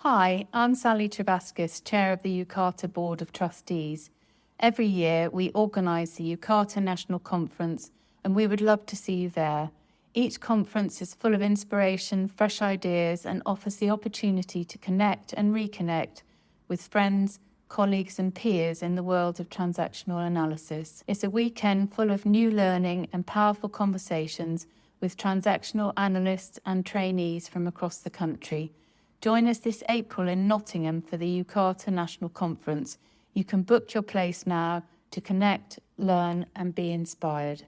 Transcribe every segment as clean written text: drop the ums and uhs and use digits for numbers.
Hi, I'm Sally Travaskis, Chair of the UCARTA Board of Trustees. Every year we organise the UCARTA National Conference and we would love to see you there. Each conference is full of inspiration, fresh ideas and offers the opportunity to connect and reconnect with friends, colleagues and peers in the world of transactional analysis. It's a weekend full of new learning and powerful conversations with transactional analysts and trainees from across the country. Join us this April in Nottingham for the UCARTA National Conference. You can book your place now to connect, learn and be inspired.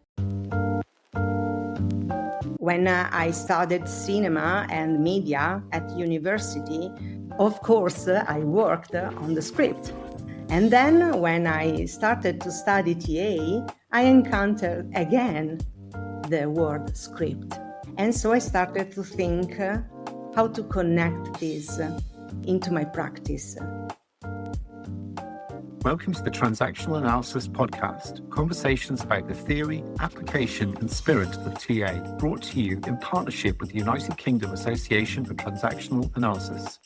When I studied cinema and media at university, of course, I worked on the script. And then when I started to study TA, I encountered again the word script. And so I started to think how to connect this into my practice. Welcome to the Transactional Analysis Podcast, conversations about the theory, application and spirit of TA, brought to you in partnership with the United Kingdom Association for Transactional Analysis.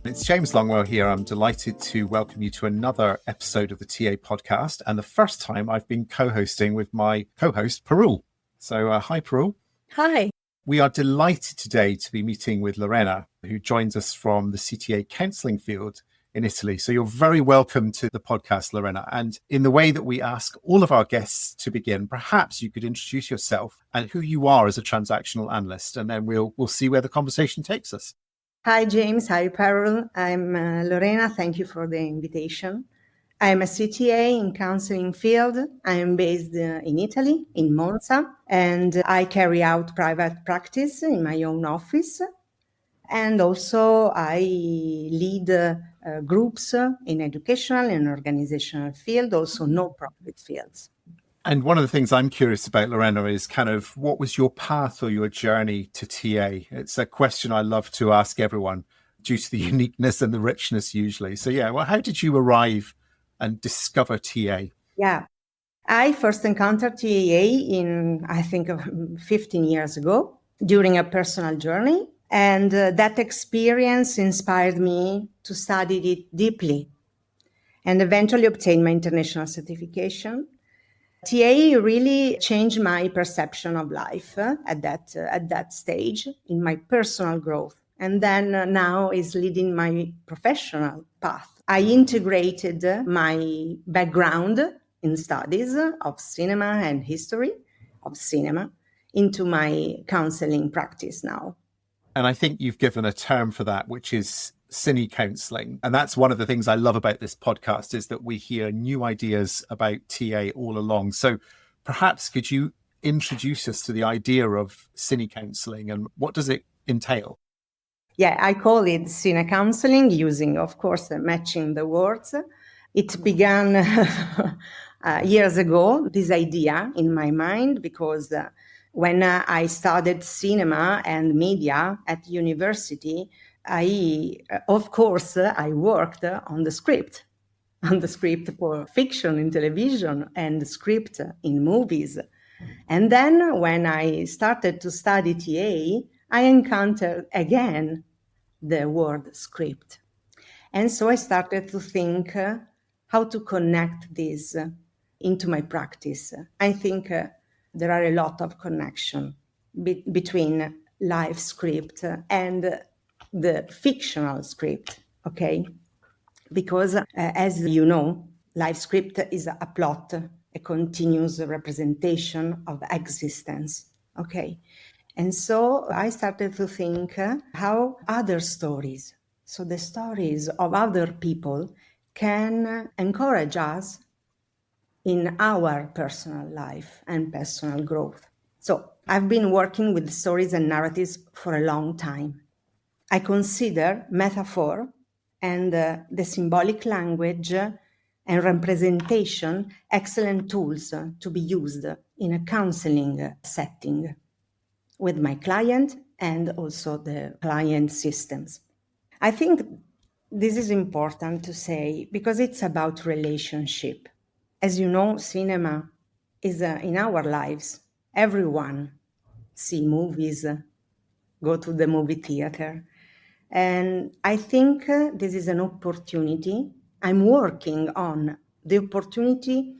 It's James Longwell here. I'm delighted to welcome you to another episode of the TA podcast, and the first time I've been co-hosting with my co-host, Parul. So hi, Parul. Hi. We are delighted today to be meeting with Lorena, who joins us from the CTA-Counselling field in Italy. So you're very welcome to the podcast, Lorena. And in the way that we ask all of our guests to begin, perhaps you could introduce yourself and who you are as a transactional analyst, and then we'll see where the conversation takes us. Hi, James. Hi, Parul. I'm Lorena. Thank you for the invitation. I'm a CTA in counseling field. I am based in Italy, in Monza, and I carry out private practice in my own office. And also I lead groups in educational and organizational field, also no-profit fields. And one of the things I'm curious about, Lorena, is kind of what was your path or your journey to TA? It's a question I love to ask everyone due to the uniqueness and the richness usually. So yeah, well, how did you arrive and discover TA? Yeah, I first encountered TA in, I think, 15 years ago during a personal journey. And that experience inspired me to study it deeply and eventually obtain my international certification. TA really changed my perception of life at that stage in my personal growth. And then now is leading my professional path. I integrated my background in studies of cinema and history of cinema into my counseling practice now. And I think you've given a term for that, which is CineCounselling. And that's one of the things I love about this podcast, is that we hear new ideas about TA all along. So perhaps could you introduce us to the idea of CineCounselling and what does it entail? Yeah, I call it CineCounselling, using, of course, matching the words. It began years ago, this idea in my mind, because when I studied cinema and media at university, I worked on the script for fiction in television and the script in movies. And then when I started to study TA, I encountered again the word script. And so I started to think how to connect this into my practice. I think there are a lot of connection between live script and the fictional script, okay? Because as you know, live script is a plot, a continuous representation of existence, okay? And so I started to think how other stories, so the stories of other people, can encourage us in our personal life and personal growth. So I've been working with stories and narratives for a long time. I consider metaphor and the symbolic language and representation excellent tools to be used in a counseling setting with my client and also the client systems. I think this is important to say because it's about relationship. As you know, cinema is in our lives. Everyone see movies, go to the movie theater. And I think this is an opportunity. I'm working on the opportunity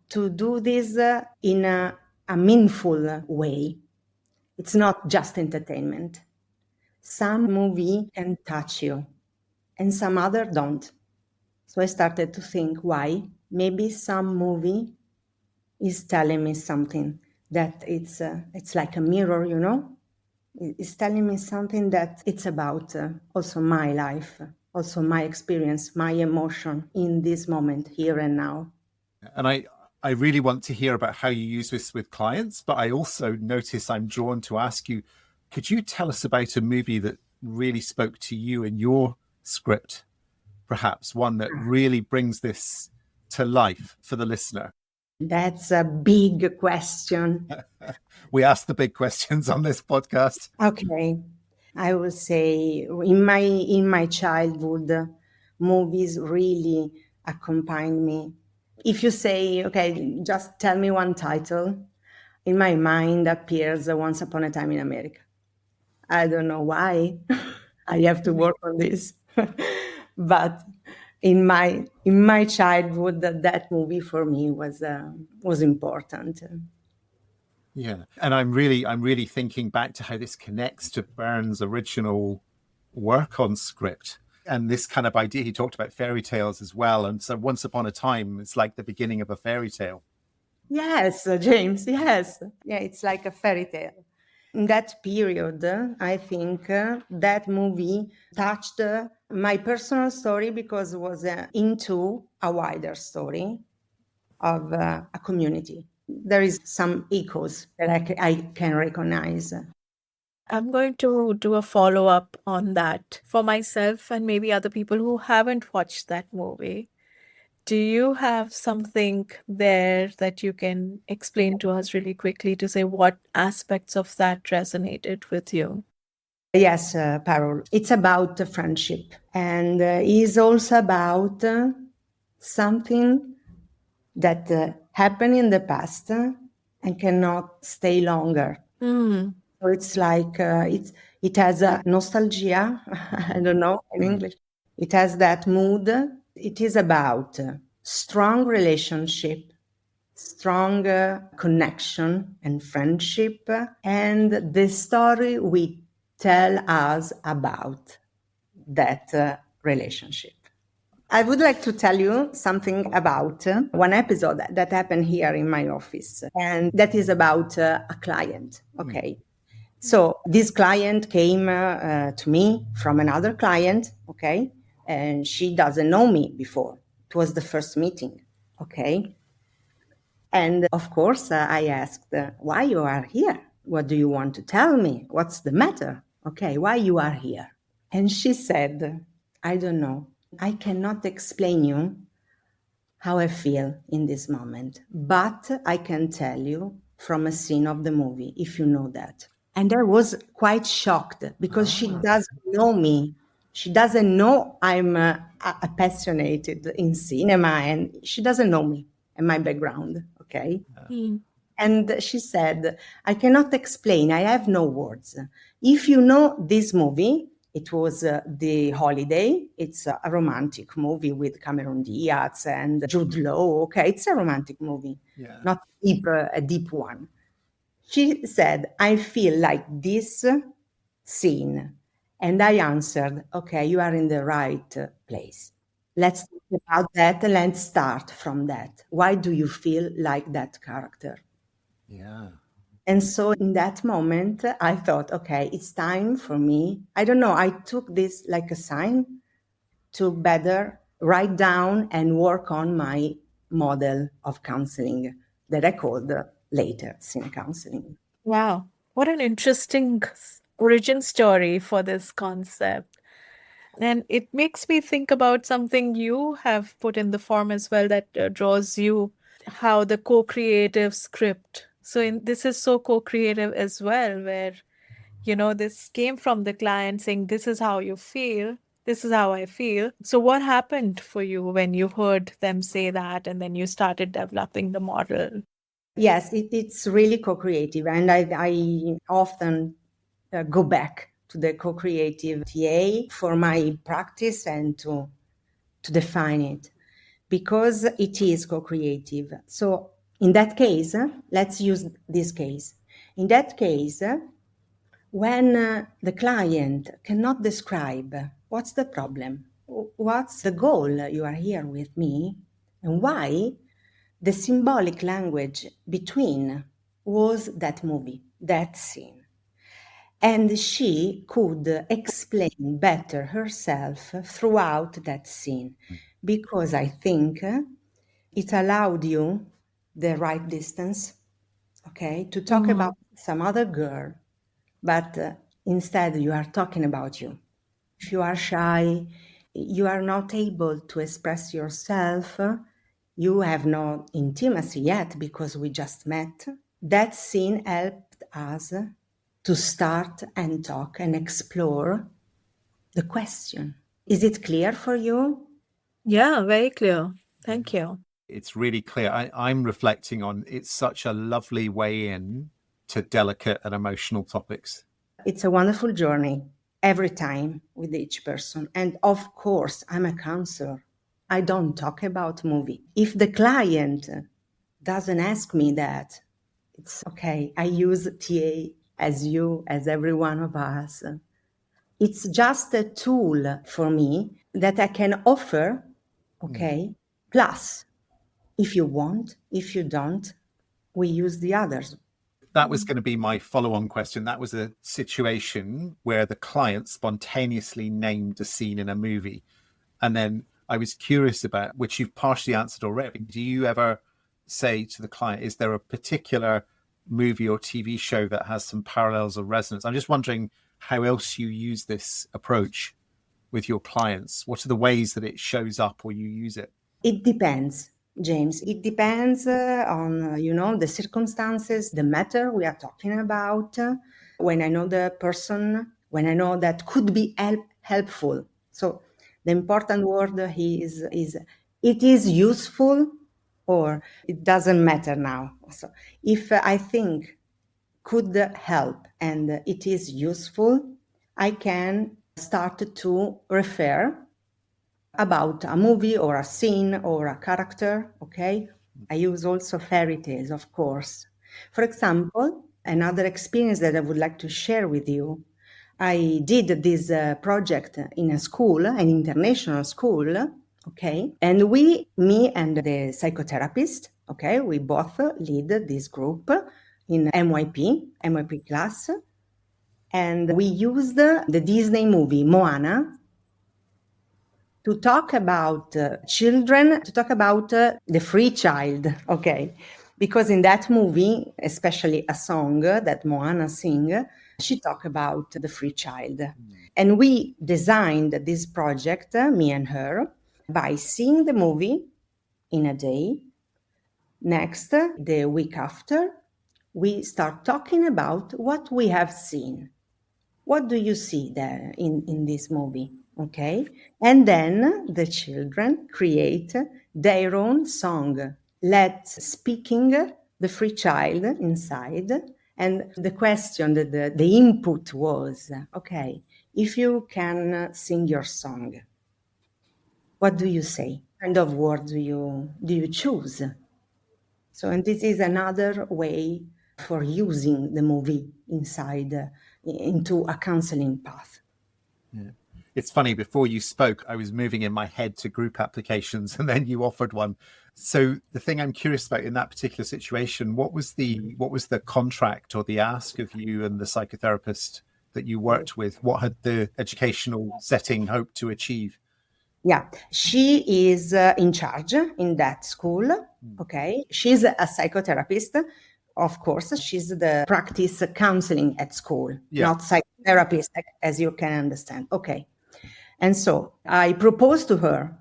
to do this in a meaningful way. It's not just entertainment. Some movie can touch you and some other don't. So I started to think why. Maybe some movie is telling me something that it's like a mirror, you know? It's telling me something that it's about also my life, also my experience, my emotion in this moment, here and now. And I really want to hear about how you use this with clients, but I also notice I'm drawn to ask you, could you tell us about a movie that really spoke to you in your script, perhaps one that really brings this to life for the listener? That's a big question. We ask the big questions on this podcast. Okay. I would say in my childhood, movies really accompanied me. If you say, okay, just tell me one title, in my mind appears Once Upon a Time in America. I don't know why. I have to work on this. But in my childhood, that movie for me was important. Yeah. And I'm really thinking back to how this connects to Byrne's original work on script. And this kind of idea, he talked about fairy tales as well. And so Once Upon a Time, it's like the beginning of a fairy tale. Yes, James, yes. Yeah, it's like a fairy tale. In that period, I think that movie touched my personal story because it was into a wider story of a community. There is some echoes that I can recognize. I'm going to do a follow-up on that for myself and maybe other people who haven't watched that movie. Do you have something there that you can explain to us really quickly to say what aspects of that resonated with you? Yes, Parul. It's about friendship and is also about something that happened in the past and cannot stay longer. Mm. So it's like it has a nostalgia. I don't know in English. It has that mood. It is about strong relationship, strong connection and friendship, and the story we tell us about that relationship. I would like to tell you something about one episode that happened here in my office, and that is about a client. Okay. So this client came to me from another client, okay, and she doesn't know me before. It was the first meeting, okay. And of course, I asked, why you are here? What do you want to tell me? What's the matter? Okay, why you are here? And she said, I don't know. I cannot explain you how I feel in this moment, but I can tell you from a scene of the movie, if you know that. And I was quite shocked because she doesn't know me. She doesn't know I'm passionate in cinema, and she doesn't know me and my background, okay? Mm. And she said, I cannot explain, I have no words. If you know this movie, it was The Holiday. It's a romantic movie with Cameron Diaz and Jude Law. Okay, it's a romantic movie, not a deep one. She said, I feel like this scene. And I answered, okay, you are in the right place. Let's talk about that and let's start from that. Why do you feel like that character? Yeah. And so in that moment, I thought, okay, it's time for me. I don't know. I took this like a sign to better write down and work on my model of counseling that I called later CineCounselling. Wow, what an interesting origin story for this concept. And it makes me think about something you have put in the form as well that draws you, how the co-creative script. So this is so co-creative as well, where, this came from the client saying, this is how you feel. This is how I feel. So what happened for you when you heard them say that and then you started developing the model? Yes, it's really co-creative. And I often go back to the co-creative TA for my practice and to define it, because it is co-creative. So in that case, let's use this case. In that case, when the client cannot describe what's the problem, what's the goal you are here with me, and why, the symbolic language between was that movie, that scene. And she could explain better herself throughout that scene, because I think it allowed you the right distance, okay, to talk about some other girl, but instead you are talking about you. If you are shy, you are not able to express yourself, you have no intimacy yet because we just met. That scene helped us to start and talk and explore the question. Is it clear for you? Yeah, very clear. Thank you. It's really clear. I'm reflecting on it's such a lovely way in to delicate and emotional topics. It's a wonderful journey every time with each person. And of course, I'm a counselor. I don't talk about movie. If the client doesn't ask me that, it's okay. I use TA as you, as every one of us. It's just a tool for me that I can offer, okay? Plus, if you want, if you don't, we use the others. That was going to be my follow-on question. That was a situation where the client spontaneously named a scene in a movie. And then I was curious about, which you've partially answered already. Do you ever say to the client, is there a particular movie or TV show that has some parallels or resonance? I'm just wondering how else you use this approach with your clients. What are the ways that it shows up or you use it? It depends, James. It depends on, the circumstances, the matter we are talking about. When I know the person, when I know that could be helpful. So the important word is it is useful or it doesn't matter now. So if I think could help and it is useful, I can start to refer about a movie or a scene or a character, okay? I use also fairy tales, of course. For example, another experience that I would like to share with you, I did this project in a school, an international school, okay? And me and the psychotherapist, okay, we both lead this group in MYP class. And we used the Disney movie Moana to talk about children, to talk about the free child, okay? Because in that movie, especially a song that Moana sing, she talked about the free child. And we designed this project, me and her, by seeing the movie in a day. Next, the week after, we start talking about what we have seen. What do you see there in this movie? Okay. And then the children create their own song, speaking the free child inside. And the question, the input was, okay, if you can sing your song, what do you say? What kind of word do you choose? So, and this is another way for using the movie inside into a counseling path. Yeah. It's funny, before you spoke, I was moving in my head to group applications and then you offered one. So the thing I'm curious about in that particular situation, what was the contract or the ask of you and the psychotherapist that you worked with? What had the educational setting hoped to achieve? Yeah, she is in charge in that school. Okay, she's a psychotherapist. Of course, she's the practice counseling at school, not psychotherapist, as you can understand. Okay. And so I proposed to her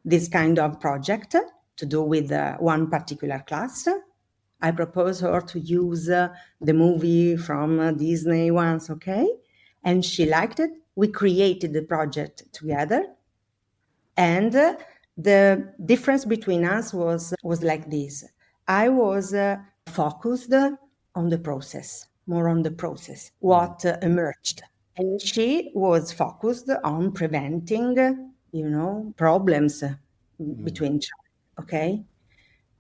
this kind of project to do with one particular class. I proposed her to use the movie from Disney once, okay? And she liked it. We created the project together. And the difference between us was like this. I was focused on the process, more on the process, what emerged. And she was focused on preventing, problems between children. Okay.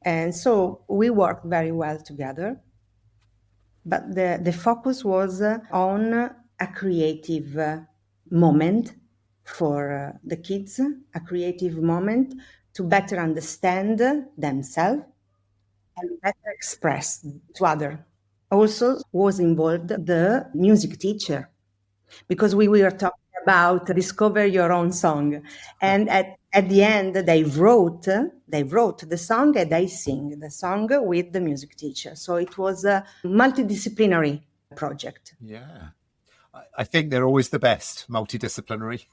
And so we worked very well together. But the focus was on a creative moment for the kids, a creative moment to better understand themselves and better express to others. Also was involved the music teacher, because we were talking about discover your own song. And at the end, they wrote the song and they sing the song with the music teacher. So it was a multidisciplinary project. Yeah. I think they're always the best, multidisciplinary.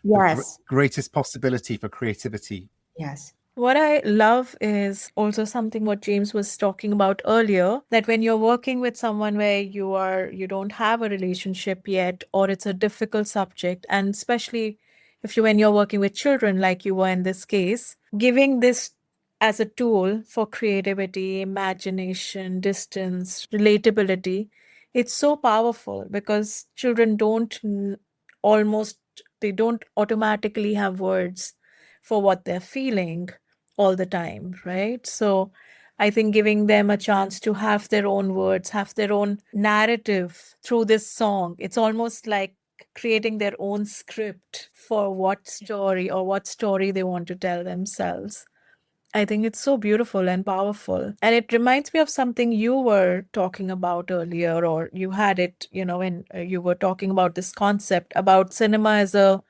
Yes. The greatest possibility for creativity. Yes. What I love is also something what James was talking about earlier, that when you're working with someone where you don't have a relationship yet, or it's a difficult subject, and especially when you're working with children like you were in this case, giving this as a tool for creativity, imagination, distance, relatability, it's so powerful because children they don't automatically have words for what they're feeling all the time, right? So I think giving them a chance to have their own words, have their own narrative through this song, it's almost like creating their own script for what story they want to tell themselves. I think it's so beautiful and powerful. And it reminds me of something you were talking about earlier, or you had it, when you were talking about this concept about cinema as a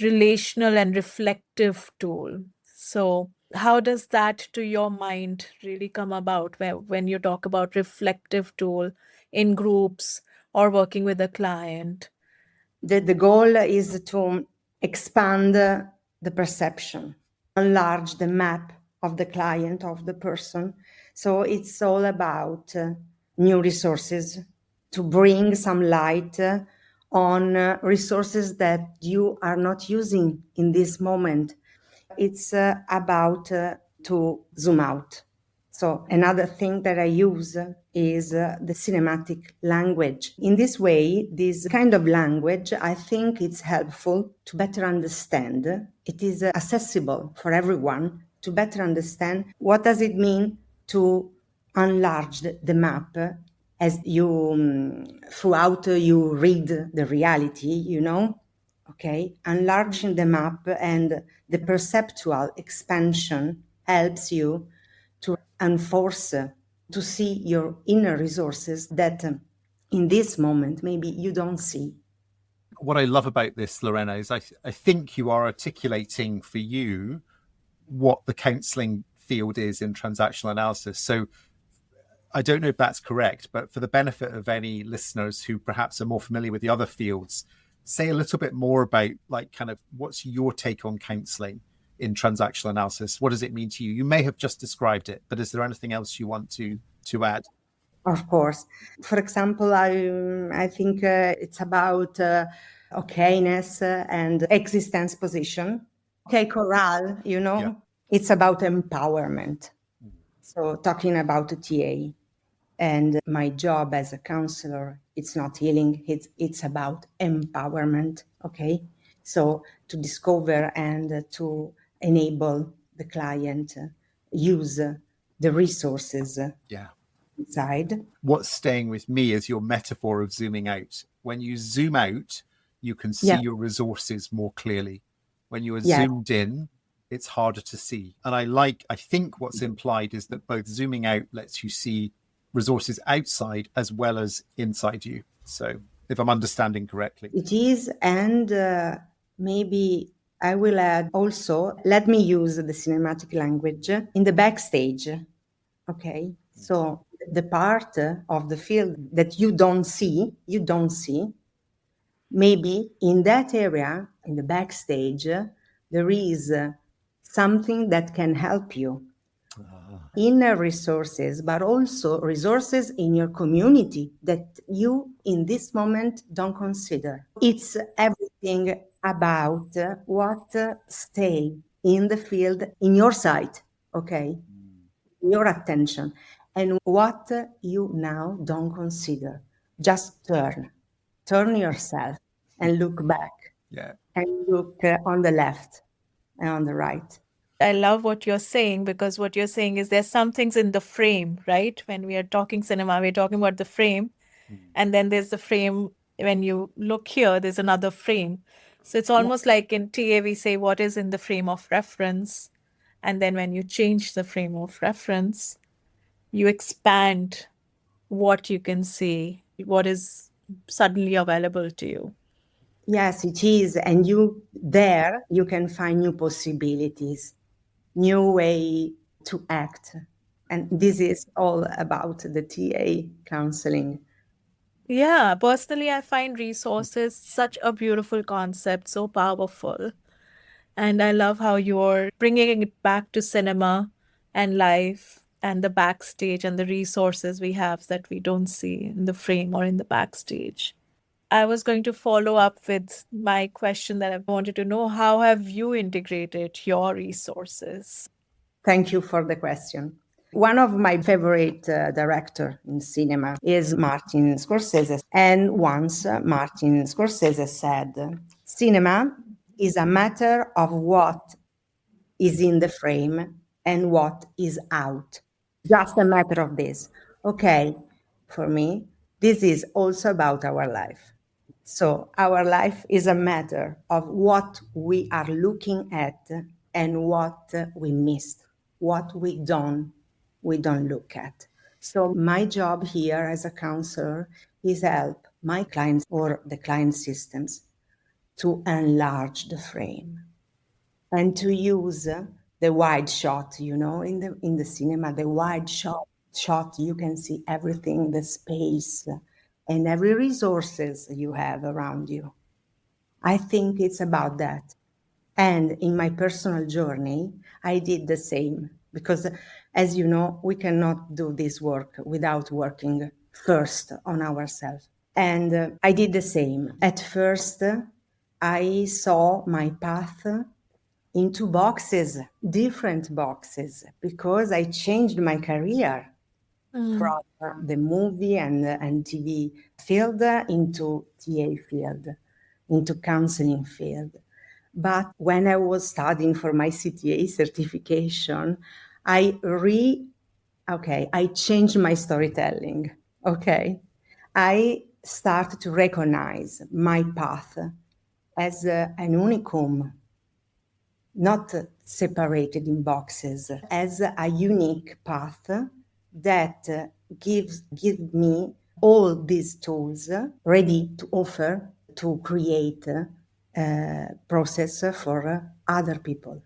relational and reflective tool. So, how does that, to your mind, really come about when you talk about reflective tool in groups or working with a client? The goal is to expand the perception, enlarge the map of the client, of the person. So it's all about new resources, to bring some light on resources that you are not using in this moment. It's about to zoom out. So another thing that I use is the cinematic language. In this way, this kind of language, I think it's helpful to better understand. It is accessible for everyone to better understand what does it mean to enlarge the map as you, throughout you read the reality, okay? Enlarging the map and the perceptual expansion helps you to enforce, to see your inner resources that in this moment maybe you don't see. What I love about this, Lorena, is I think you are articulating for you what the counselling field is in transactional analysis. So I don't know if that's correct, but for the benefit of any listeners who perhaps are more familiar with the other fields, say a little bit more about what's your take on counselling in transactional analysis? What does it mean to you? You may have just described it, but is there anything else you want to add? Of course. For example, I think it's about okayness and existence position. Okay, chorale, Yeah. it's about empowerment. So talking about a TA. And my job as a counselor, it's not healing, it's about empowerment, okay? So to discover and to enable the client use the resources inside. What's staying with me is your metaphor of zooming out. When you zoom out, you can see your resources more clearly. When you are zoomed in, it's harder to see. And I think what's implied is that both zooming out lets you see resources outside as well as inside you. So if I'm understanding correctly. It is, and maybe I will add also, let me use the cinematic language in the backstage. Okay, so the part of the field that you don't see, maybe in that area, in the backstage, there is something that can help you. Inner resources, but also resources in your community that you in this moment don't consider. It's everything about what stay in the field, in your sight, okay? Your attention, and what you now don't consider. Just turn yourself and look back Yeah. and look on the left and on the right. I love what you're saying, because what you're saying is there's some things in the frame, right? When we are talking cinema, we're talking about the frame, and then there's the frame. When you look here, there's another frame. So it's almost like in TA, we say what is in the frame of reference. And then when you change the frame of reference, you expand what you can see, what is suddenly available to you. Yes, it is. And you can find new possibilities, new way to act. And this is all about the TA counseling. Yeah, personally, I find resources such a beautiful concept, so powerful. And I love how you're bringing it back to cinema and life and the backstage and the resources we have that we don't see in the frame or in the backstage. I was going to follow up with my question that I wanted to know, how have you integrated your resources? Thank you for the question. One of my favorite director in cinema is Martin Scorsese. And once Martin Scorsese said, cinema is a matter of what is in the frame and what is out. Just a matter of this. Okay, for me, this is also about our life. So our life is a matter of what we are looking at and what we missed, what we don't look at. So my job here as a counselor is help my clients or the client systems to enlarge the frame and to use the wide shot, in the cinema, the wide shot, you can see everything, the space and every resources you have around you. I think it's about that. And in my personal journey, I did the same because, as you know, we cannot do this work without working first on ourselves. And I did the same. At first, I saw my path into boxes, different boxes, because I changed my career from the movie and TV field into TA field, into counseling field. But when I was studying for my CTA certification, I changed my storytelling. Okay. I started to recognize my path as an unicum, not separated in boxes, as a unique path that gives me all these tools ready to offer to create a process for other people.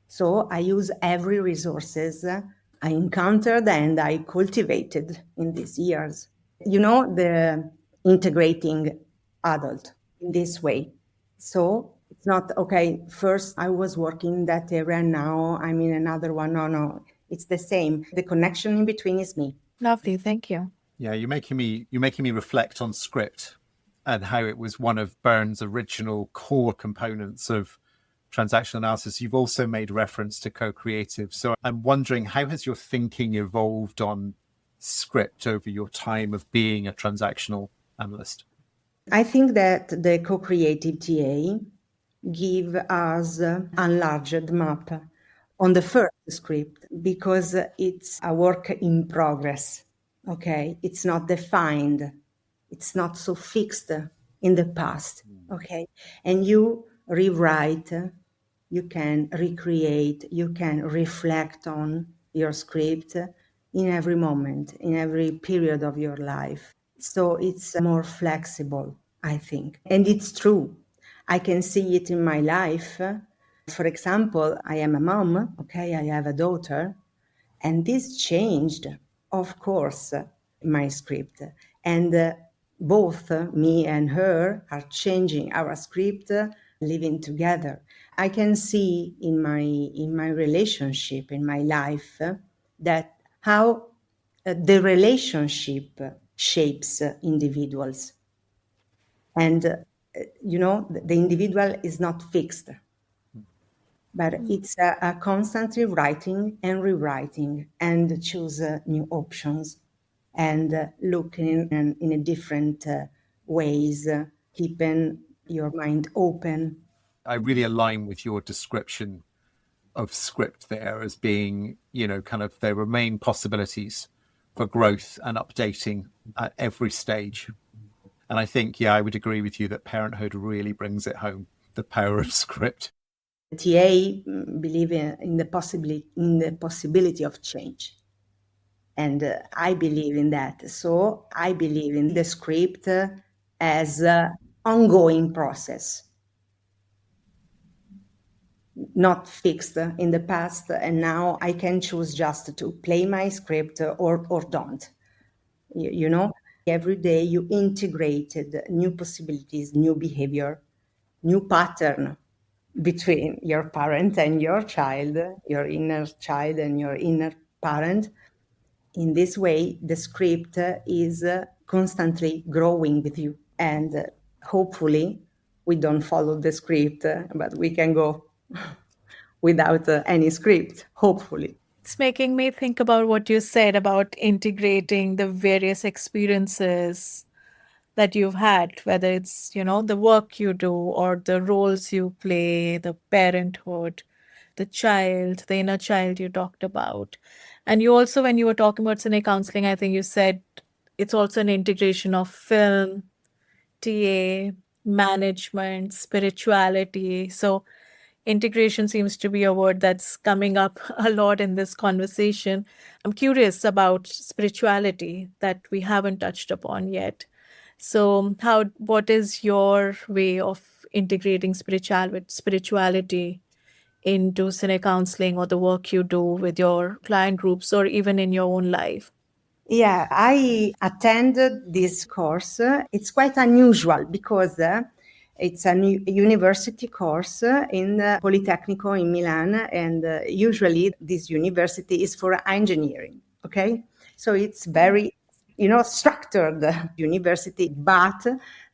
So I use every resources I encountered and I cultivated in these years. The integrating adult in this way. So it's not, okay, first I was working in that area, now I'm in another one. No, it's the same. The connection in between is me. Lovely, thank you. Yeah, you're making me reflect on script and how it was one of Byrne's original core components of transactional analysis. You've also made reference to co-creative. So I'm wondering, how has your thinking evolved on script over your time of being a transactional analyst? I think that the co-creative TA give us enlarged map on the first script because it's a work in progress. Okay, it's not defined, it's not so fixed in the past. Okay, and you rewrite, you can recreate, you can reflect on your script in every moment, in every period of your life. So it's more flexible, I think. And it's true. I can see it in my life. For example, I am a mom, okay, I have a daughter, and this changed, of course, my script. And both me and her are changing our script, living together. I can see in my relationship, in my life, that how the relationship shapes individuals. And, the individual is not fixed, but it's a constantly writing and rewriting and choose new options and looking in a different ways, keeping your mind open. I really align with your description of script there as being, kind of there remain possibilities for growth and updating at every stage. And I think, I would agree with you that parenthood really brings it home, the power of script. TA believe in the possibility of change. And I believe in that. So I believe in the script as an ongoing process, not fixed in the past. And now I can choose just to play my script or don't. Every day you integrated new possibilities, new behavior, new pattern between your parent and your child, your inner child and your inner parent. In this way, the script is constantly growing with you. And hopefully, we don't follow the script, but we can go without any script, hopefully. It's making me think about what you said about integrating the various experiences that you've had, whether it's, the work you do or the roles you play, the parenthood, the child, the inner child you talked about. And you also, when you were talking about CineCounselling, I think you said it's also an integration of film, TA, management, spirituality. So integration seems to be a word that's coming up a lot in this conversation. I'm curious about spirituality that we haven't touched upon yet. So what is your way of integrating spirituality into CineCounselling or the work you do with your client groups or even in your own life? Yeah, I attended this course. It's quite unusual because it's a university course in Politecnico in Milan, and usually this university is for engineering, okay? So it's very, structured university, but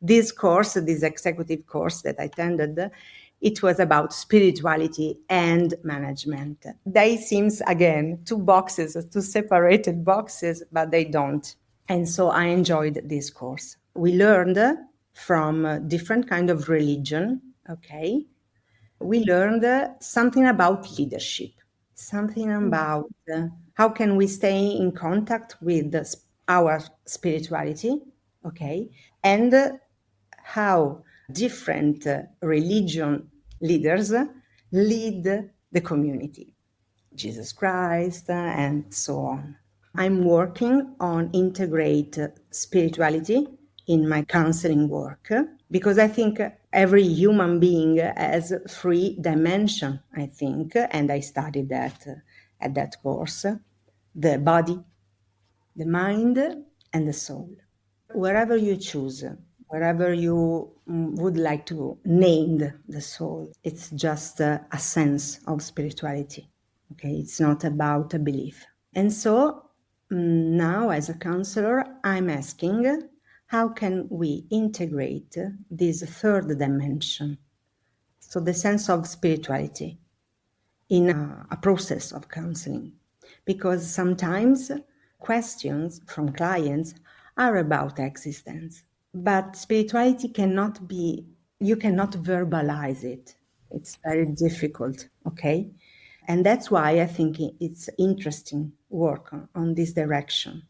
this course, this executive course that I attended, it was about spirituality and management. They seems, again, two separated boxes, but they don't. And so I enjoyed this course. We learned from different kind of religion, okay? We learned something about leadership, something about how can we stay in contact with our spirituality, okay? And how different religion leaders lead the community, Jesus Christ, and so on. I'm working on integrate spirituality in my counseling work because I think every human being has 3 dimensions, I think, and I studied that at that course: the body, the mind, and the soul. Wherever you choose, wherever you would like to name the soul, it's just a sense of spirituality. Okay, it's not about a belief. And so now, as a counselor, I'm asking, how can we integrate this 3rd dimension, so the sense of spirituality, in a process of counseling? Because sometimes questions from clients are about existence, but spirituality you cannot verbalize it. It's very difficult, okay? And that's why I think it's interesting work on this direction,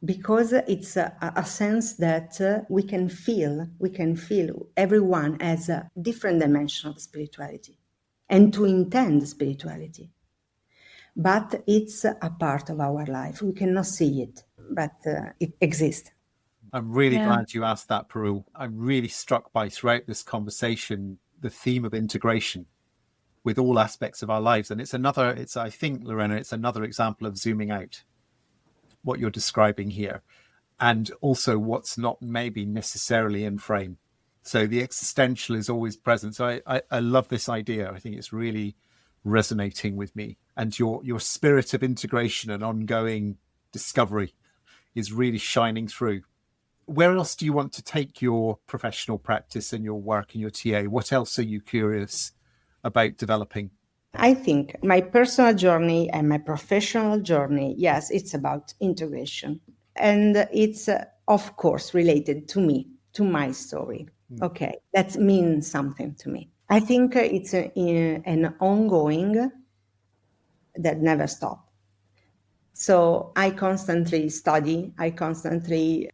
because it's a sense that we can feel everyone has a different dimension of spirituality and to intend spirituality. But it's a part of our life. We cannot see it, but it exists. I'm really glad you asked that, Parul. I'm really struck by, throughout this conversation, the theme of integration with all aspects of our lives. And I think, Lorena, it's another example of zooming out, what you're describing here, and also what's not maybe necessarily in frame. So the existential is always present. So I love this idea. I think it's really resonating with me. And your spirit of integration and ongoing discovery is really shining through. Where else do you want to take your professional practice and your work and your TA? What else are you curious about developing? I think my personal journey and my professional journey, yes, it's about integration. And it's, of course, related to me. to my story. Okay, that means something to me. I think it's an ongoing that never stops. So I constantly study, I constantly,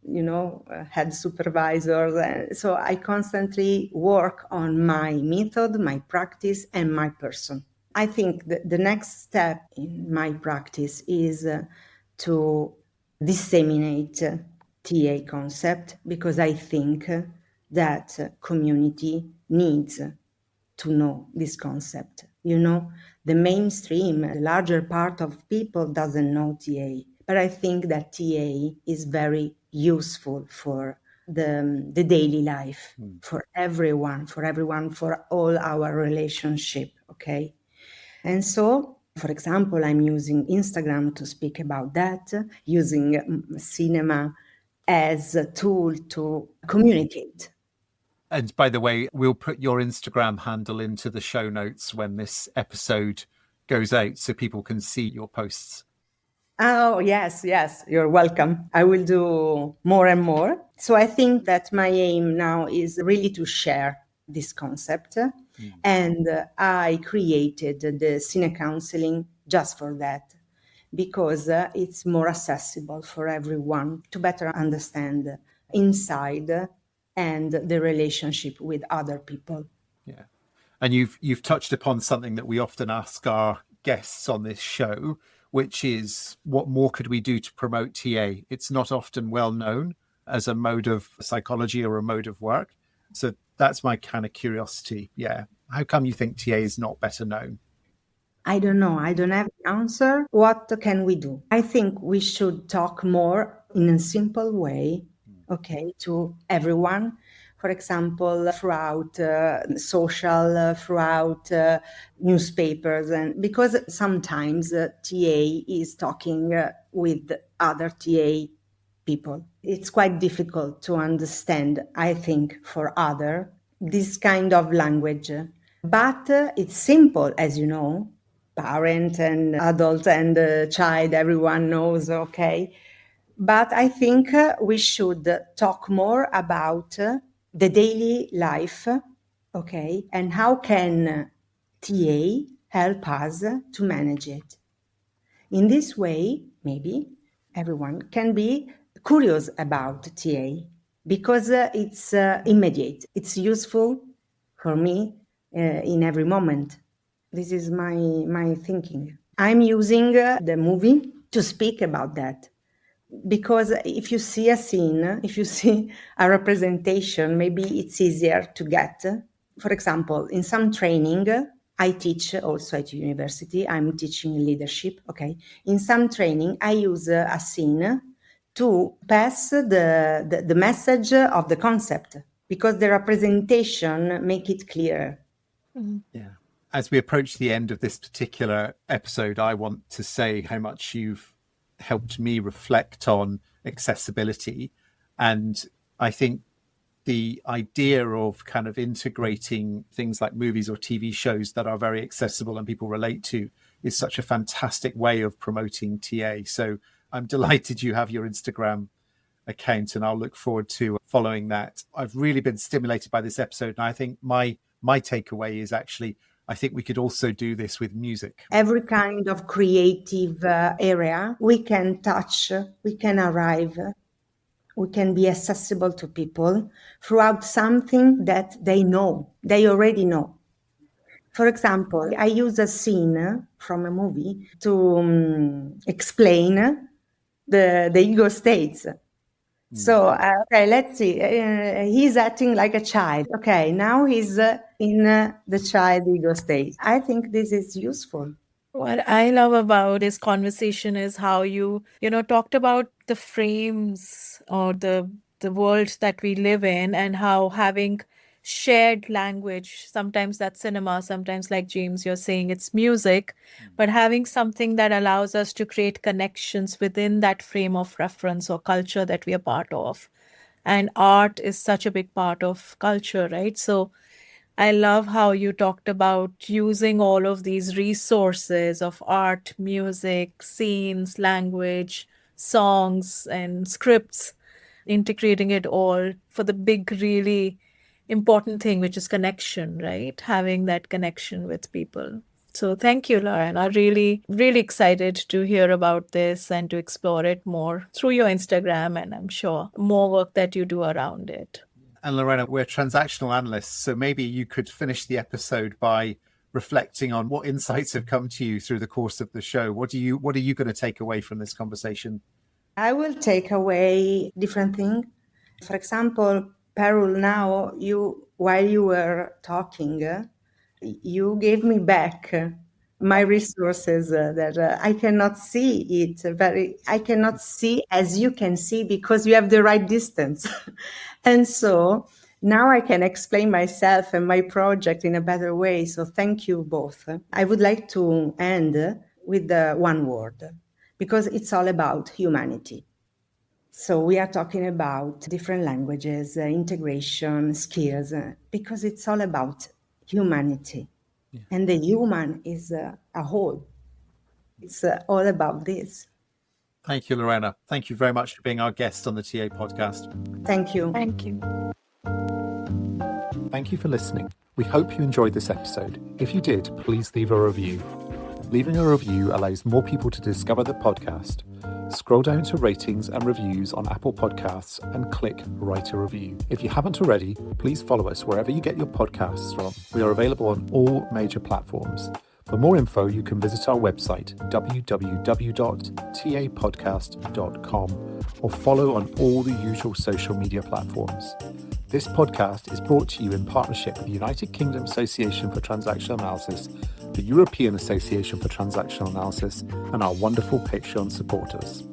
had supervisors. So I constantly work on my method, my practice, and my person. I think the next step in my practice is to disseminate TA concept, because I think that community needs to know this concept. The mainstream, the larger part of people doesn't know TA, but I think that TA is very useful for the daily life, for everyone, for all our relationship, okay? And so, for example, I'm using Instagram to speak about that, using cinema as a tool to communicate. And by the way, we'll put your Instagram handle into the show notes when this episode goes out so people can see your posts. Oh, yes, you're welcome. I will do more and more. So I think that my aim now is really to share this concept. And I created the CineCounselling just for that, because it's more accessible for everyone to better understand inside and the relationship with other people. Yeah. And you've touched upon something that we often ask our guests on this show, which is what more could we do to promote TA? It's not often well known as a mode of psychology or a mode of work. So that's my kind of curiosity. Yeah. How come you think TA is not better known? I don't know. I don't have the answer. What can we do? I think we should talk more in a simple way, okay, to everyone. For example, throughout social, throughout newspapers, and because sometimes TA is talking with other TA people. It's quite difficult to understand, I think, for other this kind of language. But it's simple, as you know. Parent and adult and child, everyone knows, okay? But I think we should talk more about the daily life, okay? And how can TA help us to manage it? In this way, maybe everyone can be curious about TA, because it's immediate. It's useful for me in every moment. This is my thinking. I'm using the movie to speak about that, because if you see a scene, if you see a representation, maybe it's easier to get. For example, in some training, I teach also at university, I'm teaching leadership, okay? In some training, I use a scene to pass the message of the concept, because the representation make it clearer. Yeah. As we approach the end of this particular episode, I want to say how much you've helped me reflect on accessibility. And I think the idea of kind of integrating things like movies or TV shows that are very accessible and people relate to is such a fantastic way of promoting TA. So I'm delighted you have your Instagram account, and I'll look forward to following that. I've really been stimulated by this episode, and I think my takeaway is actually, I think we could also do this with music. Every kind of creative area we can touch, we can arrive, we can be accessible to people throughout something that they know, they already know. For example, I use a scene from a movie to explain the ego states. So, okay, let's see. He's acting like a child. Okay, now he's in the child ego state. I think this is useful. What I love about this conversation is how you talked about the frames or the world that we live in, and how having shared language, sometimes that's cinema, sometimes, like James, you're saying it's music, but having something that allows us to create connections within that frame of reference or culture that we are part of. And art is such a big part of culture, right? So I love how you talked about using all of these resources of art, music, scenes, language, songs, and scripts integrating it all for the big, really important thing, which is connection, right? Having that connection with people. So thank you, Lauren. I'm really, really excited to hear about this and to explore it more through your Instagram, and I'm sure more work that you do around it. And Lorena, we're transactional analysts, so maybe you could finish the episode by reflecting on what insights have come to you through the course of the show. What are you going to take away from this conversation? I will take away different things. For example, Parul, now while you were talking, you gave me back my resources that I cannot see it I cannot see as you can see because you have the right distance. And so now I can explain myself and my project in a better way. So thank you both. I would like to end with one word, because it's all about humanity. So we are talking about different languages, integration, skills, because it's all about humanity. Yeah. And the human is a whole. It's all about this. Thank you, Lorena. Thank you very much for being our guest on the TA podcast. Thank you. Thank you. Thank you for listening. We hope you enjoyed this episode. If you did, please leave a review. Leaving a review allows more people to discover the podcast. Scroll down to ratings and reviews on Apple Podcasts and click Write a Review. If you haven't already, please follow us wherever you get your podcasts from. We are available on all major platforms. For more info, you can visit our website, www.tapodcast.com, or follow on all the usual social media platforms. This podcast is brought to you in partnership with the United Kingdom Association for Transactional Analysis, the European Association for Transactional Analysis, and our wonderful Patreon supporters.